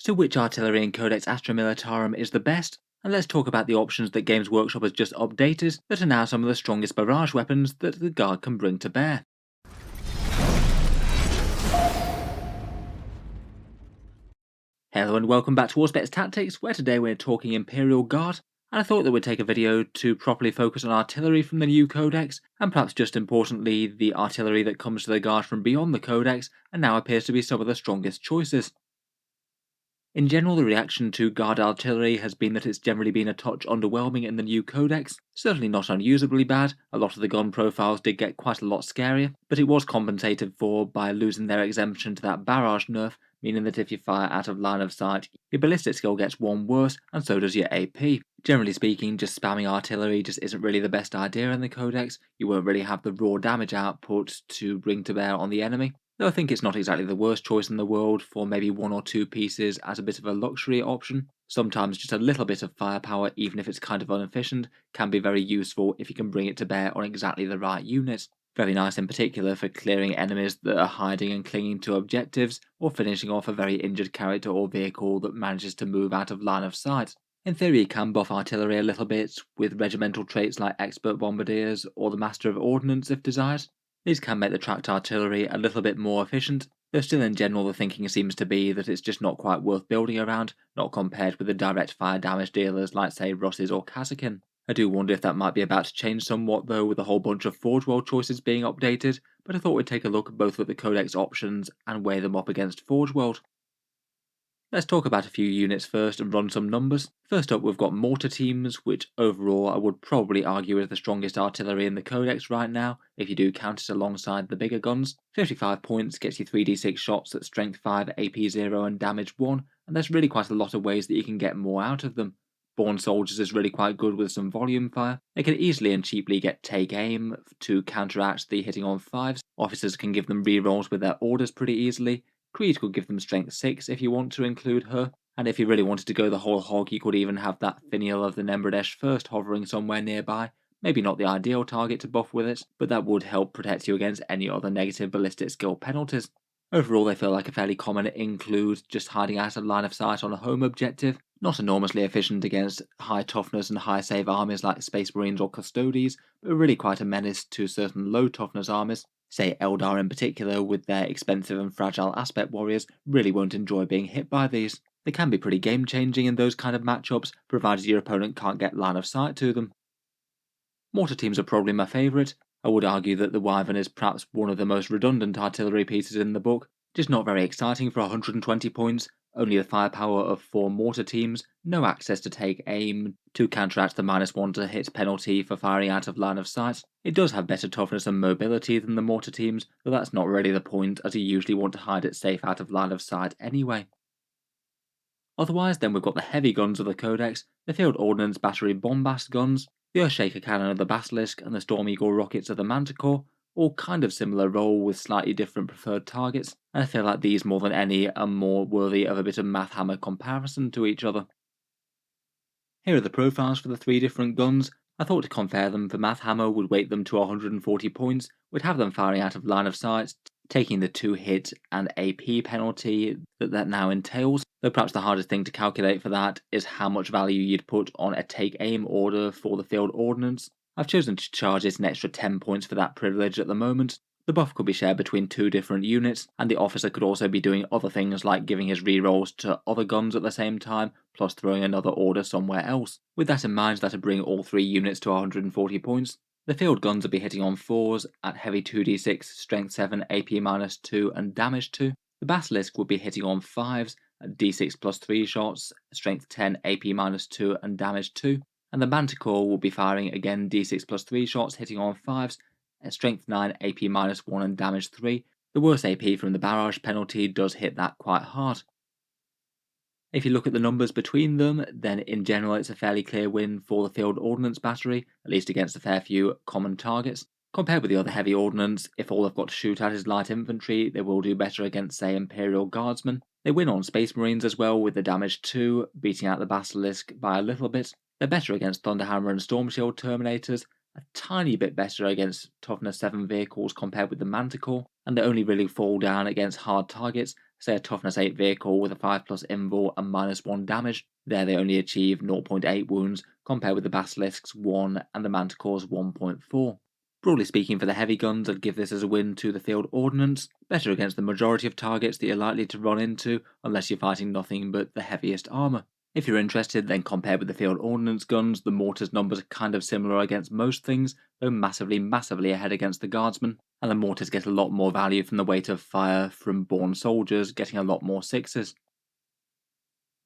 So which artillery in Codex Astra Militarum is the best? And let's talk about the options that Games Workshop has just updated that are now some of the strongest barrage weapons that the Guard can bring to bear. Hello and welcome back to Auspex Tactics, where today we're talking Imperial Guard, and I thought that we'd take a video to properly focus on artillery from the new Codex, and perhaps just importantly the artillery that comes to the Guard from beyond the Codex and now appears to be some of the strongest choices. In general, the reaction to Guard artillery has been that it's generally been a touch underwhelming in the new Codex, certainly not unusably bad. A lot of the gun profiles did get quite a lot scarier, but it was compensated for by losing their exemption to that Barrage nerf, meaning that if you fire out of line of sight, your ballistic skill gets one worse, and so does your AP. Generally speaking, just spamming artillery just isn't really the best idea in the Codex. You won't really have the raw damage output to bring to bear on the enemy. Though I think it's not exactly the worst choice in the world for maybe one or two pieces as a bit of a luxury option. Sometimes just a little bit of firepower, even if it's kind of inefficient, can be very useful if you can bring it to bear on exactly the right units. Very nice in particular for clearing enemies that are hiding and clinging to objectives, or finishing off a very injured character or vehicle that manages to move out of line of sight. In theory, you can buff artillery a little bit with regimental traits like Expert Bombardiers or the Master of Ordnance if desired. These can make the tracked artillery a little bit more efficient, though still in general the thinking seems to be that it's just not quite worth building around, not compared with the direct fire damage dealers like say Russes or Kazakin. I do wonder if that might be about to change somewhat though, with a whole bunch of Forge World choices being updated, but I thought we'd take a look both at the Codex options and weigh them up against Forge World. Let's talk about a few units first and run some numbers. First up, we've got mortar teams, which overall I would probably argue is the strongest artillery in the Codex right now, if you do count it alongside the bigger guns. 55 points gets you 3d6 shots at strength 5, AP 0 and damage 1, and there's really quite a lot of ways that you can get more out of them. Born Soldiers is really quite good with some volume fire. They can easily and cheaply get Take Aim to counteract the hitting on 5s. Officers can give them rerolls with their orders pretty easily. Creed could give them strength 6 if you want to include her, and if you really wanted to go the whole hog you could even have that finial of the Nembradesh first hovering somewhere nearby. Maybe not the ideal target to buff with it, but that would help protect you against any other negative ballistic skill penalties. Overall they feel like a fairly common include, just hiding out of line of sight on a home objective, not enormously efficient against high toughness and high save armies like Space Marines or Custodes, but really quite a menace to certain low toughness armies. Say Eldar in particular, with their expensive and fragile aspect warriors, really won't enjoy being hit by these. They can be pretty game changing in those kind of matchups, provided your opponent can't get line of sight to them. Mortar teams are probably my favourite. I would argue that the Wyvern is perhaps one of the most redundant artillery pieces in the book, just not very exciting for 120 points, only the firepower of 4 mortar teams, no access to take aim to counteract the -1 to hit penalty for firing out of line of sight. It does have better toughness and mobility than the mortar teams, but that's not really the point, as you usually want to hide it safe out of line of sight anyway. Otherwise, then we've got the heavy guns of the Codex, the Field Ordnance Battery Bombast guns, the Earthshaker cannon of the Basilisk, and the Storm Eagle rockets of the Manticore, all kind of similar role with slightly different preferred targets, and I feel like these more than any are more worthy of a bit of math hammer comparison to each other. Here are the profiles for the 3 different guns. I thought to compare them, the math hammer would weight them to 140 points, would have them firing out of line of sight, taking the 2 hit and AP penalty that now entails, though perhaps the hardest thing to calculate for that is how much value you'd put on a take aim order for the Field Ordnance. I've chosen to charge it an extra 10 points for that privilege at the moment. The buff could be shared between 2 different units, and the officer could also be doing other things like giving his rerolls to other guns at the same time, plus throwing another order somewhere else. With that in mind, that'd bring all 3 units to 140 points. The field guns would be hitting on 4s at heavy 2d6, strength 7, AP -2 and damage 2. The Basilisk would be hitting on 5s at d6 plus 3 shots, strength 10, AP -2 and damage 2. And the Manticore will be firing again d6 plus 3 shots, hitting on 5s, at strength 9, AP -1 and damage 3. The worst AP from the Barrage penalty does hit that quite hard. If you look at the numbers between them, then in general it's a fairly clear win for the Field Ordnance Battery, at least against a fair few common targets. Compared with the other heavy ordnance, if all they've got to shoot at is light infantry, they will do better against, say, Imperial Guardsmen. They win on Space Marines as well, with the damage 2, beating out the Basilisk by a little bit. They're better against Thunderhammer and Storm Shield Terminators, a tiny bit better against Toughness 7 vehicles compared with the Manticore, and they only really fall down against hard targets, Say a toughness 8 vehicle with a 5 plus invul and -1 damage, there they only achieve 0.8 wounds compared with the Basilisk's 1 and the Manticore's 1.4. Broadly speaking, for the heavy guns, I'd give this as a win to the field ordnance, better against the majority of targets that you're likely to run into unless you're fighting nothing but the heaviest armour. If you're interested, then compared with the field ordnance guns, the mortar's numbers are kind of similar against most things, though massively ahead against the guardsmen, and the mortars get a lot more value from the weight of fire from born soldiers, getting a lot more 6s.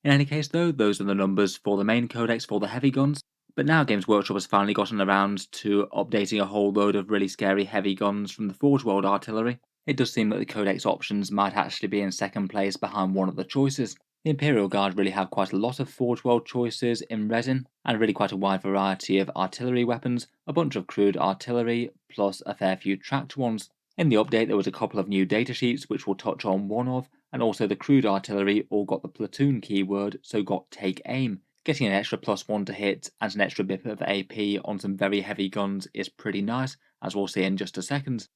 In any case though, those are the numbers for the main codex for the heavy guns, but now Games Workshop has finally gotten around to updating a whole load of really scary heavy guns from the Forge World artillery. It does seem that the codex options might actually be in second place behind one of the choices. The Imperial Guard really have quite a lot of Forge World choices in resin, and really quite a wide variety of artillery weapons, a bunch of crude artillery, plus a fair few tracked ones. In the update there was a couple of new datasheets which we'll touch on one of, and also the crude artillery all got the platoon keyword, so got take aim. Getting an extra +1 to hit and an extra bit of AP on some very heavy guns is pretty nice, as we'll see in just a second.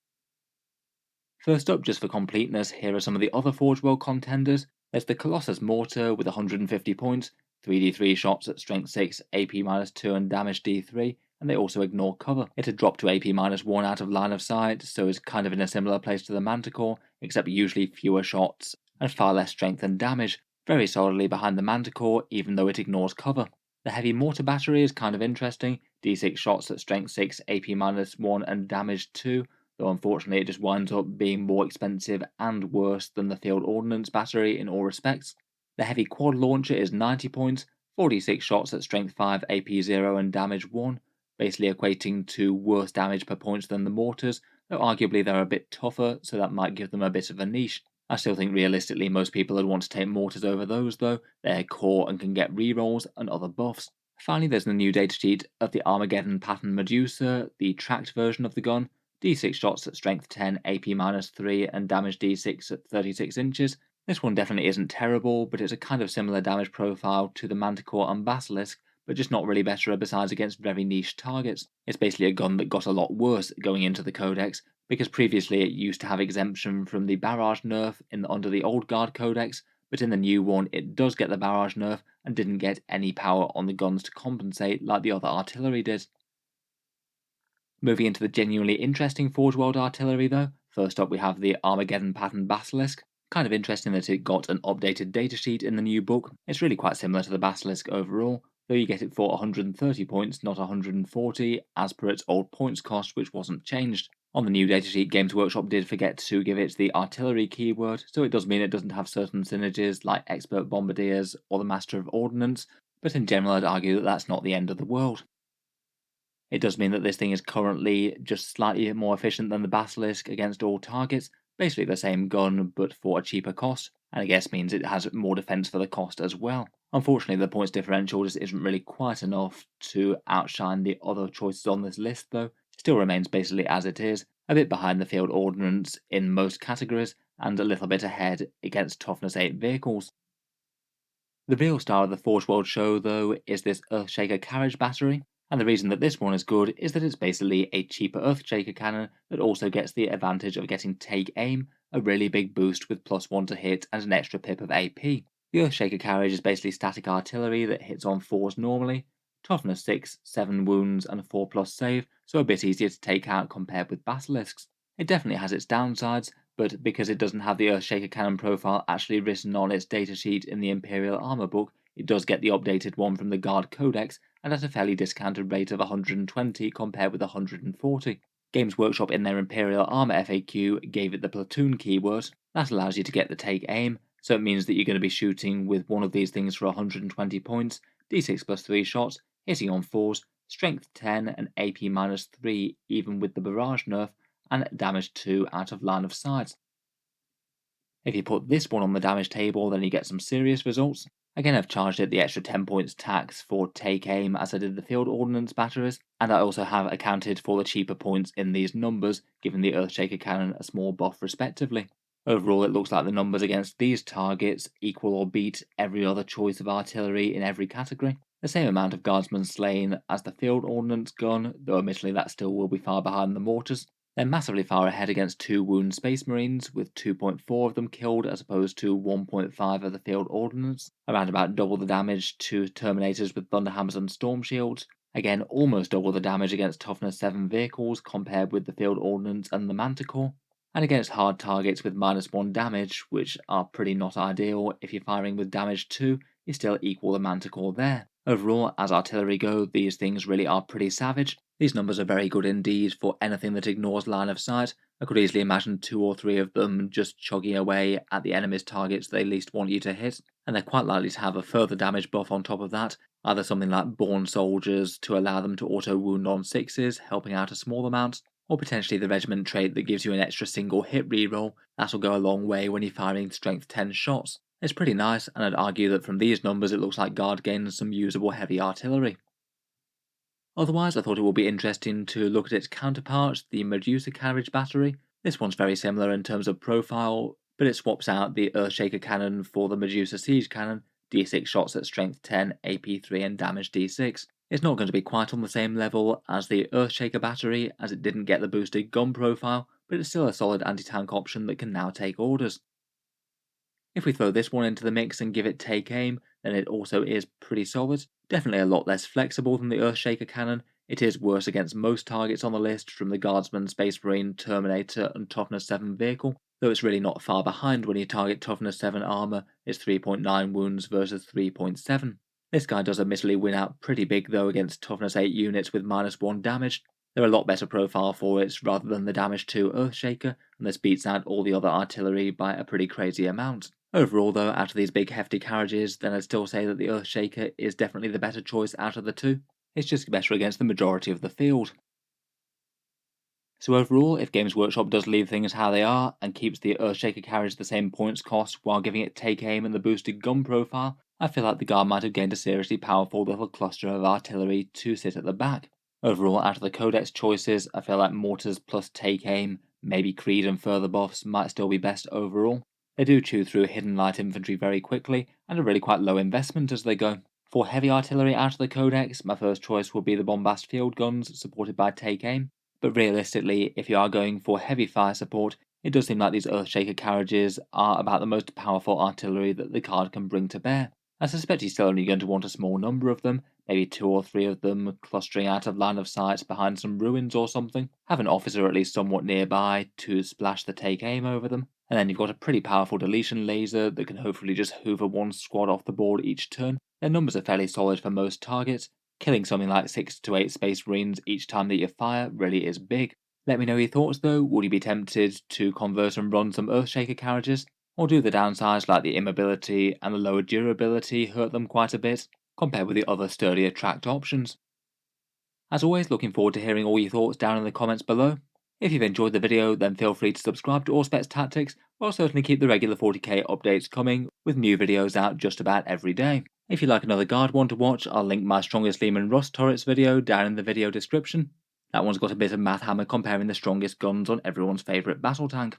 First up, just for completeness, here are some of the other Forge World contenders. There's the Colossus Mortar with 150 points, 3d3 shots at strength 6, AP-2 and damage d3, and they also ignore cover. It had dropped to AP-1 out of line of sight, so it's kind of in a similar place to the Manticore, except usually fewer shots and far less strength and damage, very solidly behind the Manticore even though it ignores cover. The Heavy Mortar Battery is kind of interesting, d6 shots at strength 6, AP-1 and damage 2, though unfortunately it just winds up being more expensive and worse than the Field Ordnance Battery in all respects. The Heavy Quad Launcher is 90 points, 46 shots at strength 5, AP0 and damage 1, basically equating to worse damage per points than the mortars, though arguably they're a bit tougher, so that might give them a bit of a niche. I still think realistically most people would want to take mortars over those though, they're core and can get rerolls and other buffs. Finally, there's the new datasheet of the Armageddon pattern Medusa, the tracked version of the gun, d6 shots at strength 10, AP-3 and damage d6 at 36 inches. This one definitely isn't terrible, but it's a kind of similar damage profile to the Manticore and Basilisk, but just not really better besides against very niche targets. It's basically a gun that got a lot worse going into the Codex, because previously it used to have exemption from the Barrage nerf under the Old Guard Codex, but in the new one it does get the Barrage nerf and didn't get any power on the guns to compensate like the other artillery did. Moving into the genuinely interesting Forge World artillery though, first up we have the Armageddon pattern Basilisk. Kind of interesting that it got an updated datasheet in the new book. It's really quite similar to the Basilisk overall, though you get it for 130 points, not 140, as per its old points cost, which wasn't changed. On the new datasheet, Games Workshop did forget to give it the artillery keyword, so it does mean it doesn't have certain synergies like Expert Bombardiers or the Master of Ordnance, but in general I'd argue that that's not the end of the world. It does mean that this thing is currently just slightly more efficient than the Basilisk against all targets, basically the same gun but for a cheaper cost, and I guess means it has more defense for the cost as well. Unfortunately, the points differential just isn't really quite enough to outshine the other choices on this list though. It still remains basically as it is, a bit behind the field ordnance in most categories, and a little bit ahead against toughness 8 vehicles. The real star of the Forge World show though is this Earthshaker Carriage battery. And the reason that this one is good is that it's basically a cheaper Earthshaker cannon that also gets the advantage of getting take aim, a really big boost with +1 to hit and an extra pip of AP. The Earthshaker Carriage is basically static artillery that hits on 4s normally, toughness 6, 7 wounds and a 4+ save, so a bit easier to take out compared with Basilisks. It definitely has its downsides, but because it doesn't have the Earthshaker cannon profile actually written on its datasheet in the Imperial Armor book, it does get the updated one from the Guard Codex, and at a fairly discounted rate of 120 compared with 140. Games Workshop in their Imperial Armor FAQ gave it the platoon keyword. That allows you to get the take aim, so it means that you're going to be shooting with one of these things for 120 points, d6 plus 3 shots, hitting on 4s, strength 10 and AP-3 even with the Barrage nerf, and damage 2 out of line of sight. If you put this one on the damage table, then you get some serious results. Again, I've charged it the extra 10 points tax for take aim as I did the field ordnance batteries, and I also have accounted for the cheaper points in these numbers, giving the Earthshaker cannon a small buff respectively. Overall, it looks like the numbers against these targets equal or beat every other choice of artillery in every category. The same amount of guardsmen slain as the field ordnance gun, though admittedly that still will be far behind the mortars. They're massively far ahead against 2 wound Space Marines, with 2.4 of them killed as opposed to 1.5 of the field ordnance, around about double the damage to Terminators with Thunderhammers and Storm Shields, again almost double the damage against Toughness 7 vehicles compared with the field ordnance and the Manticore, and against hard targets with -1 damage, which are pretty not ideal. If you're firing with damage 2, you still equal the Manticore there. Overall, as artillery go, these things really are pretty savage. These numbers are very good indeed for anything that ignores line of sight. I could easily imagine 2 or 3 of them just chugging away at the enemy's targets they least want you to hit, and they're quite likely to have a further damage buff on top of that, either something like Born Soldiers to allow them to auto-wound on 6s, helping out a small amount, or potentially the regiment trait that gives you an extra single hit reroll. That'll go a long way when you're firing strength 10 shots. It's pretty nice, and I'd argue that from these numbers it looks like Guard gains some usable heavy artillery. Otherwise, I thought it would be interesting to look at its counterpart, the Medusa Carriage battery. This one's very similar in terms of profile, but it swaps out the Earthshaker cannon for the Medusa Siege cannon, D6 shots at strength 10, AP 3 and damage D6. It's not going to be quite on the same level as the Earthshaker battery, as it didn't get the boosted gun profile, but it's still a solid anti-tank option that can now take orders. If we throw this one into the mix and give it take aim, then it also is pretty solid. Definitely a lot less flexible than the Earthshaker cannon. It is worse against most targets on the list, from the Guardsman, Space Marine, Terminator and Toughness 7 vehicle, though it's really not far behind when you target Toughness 7 armor. It's 3.9 wounds versus 3.7. This guy does admittedly win out pretty big though against Toughness 8 units with -1 damage. They're a lot better profile for it rather than the damage to Earthshaker, and this beats out all the other artillery by a pretty crazy amount. Overall though, out of these big hefty carriages, then I'd still say that the Earthshaker is definitely the better choice out of the two. It's just better against the majority of the field. So overall, if Games Workshop does leave things how they are, and keeps the Earthshaker carriage the same points cost while giving it take aim and the boosted gun profile, I feel like the Guard might have gained a seriously powerful little cluster of artillery to sit at the back. Overall, out of the Codex choices, I feel like Mortars plus take aim, maybe Creed and further buffs might still be best overall. They do chew through hidden light infantry very quickly, and are really quite low investment as they go. For heavy artillery out of the Codex, my first choice would be the Bombast field guns, supported by take aim, but realistically, if you are going for heavy fire support, it does seem like these Earthshaker carriages are about the most powerful artillery that the card can bring to bear. I suspect you're still only going to want a small number of them, maybe 2 or 3 of them clustering out of line of sight behind some ruins or something. Have an officer at least somewhat nearby to splash the take aim over them, and then you've got a pretty powerful deletion laser that can hopefully just hoover one squad off the board each turn. Their numbers are fairly solid for most targets. Killing something like 6 to 8 Space Marines each time that you fire really is big. Let me know your thoughts though. Would you be tempted to convert and run some Earthshaker carriages? Or do the downsides like the immobility and the lower durability hurt them quite a bit, compared with the other sturdier tracked options? As always, looking forward to hearing all your thoughts down in the comments below. If you've enjoyed the video, then feel free to subscribe to Auspex Tactics, or I'll certainly keep the regular 40k updates coming, with new videos out just about every day. If you'd like another Guard one to watch, I'll link my strongest Lehman Russ turrets video down in the video description. That one's got a bit of math hammer comparing the strongest guns on everyone's favourite battle tank.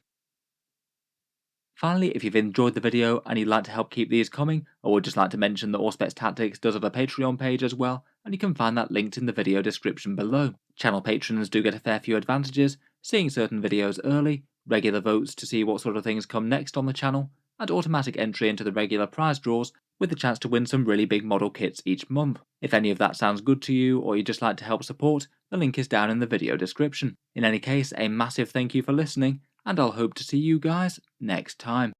Finally, if you've enjoyed the video and you'd like to help keep these coming, I would just like to mention that Auspex Tactics does have a Patreon page as well, and you can find that linked in the video description below. Channel patrons do get a fair few advantages, seeing certain videos early, regular votes to see what sort of things come next on the channel, and automatic entry into the regular prize draws, with the chance to win some really big model kits each month. If any of that sounds good to you, or you'd just like to help support, the link is down in the video description. In any case, a massive thank you for listening, and I'll hope to see you guys next time.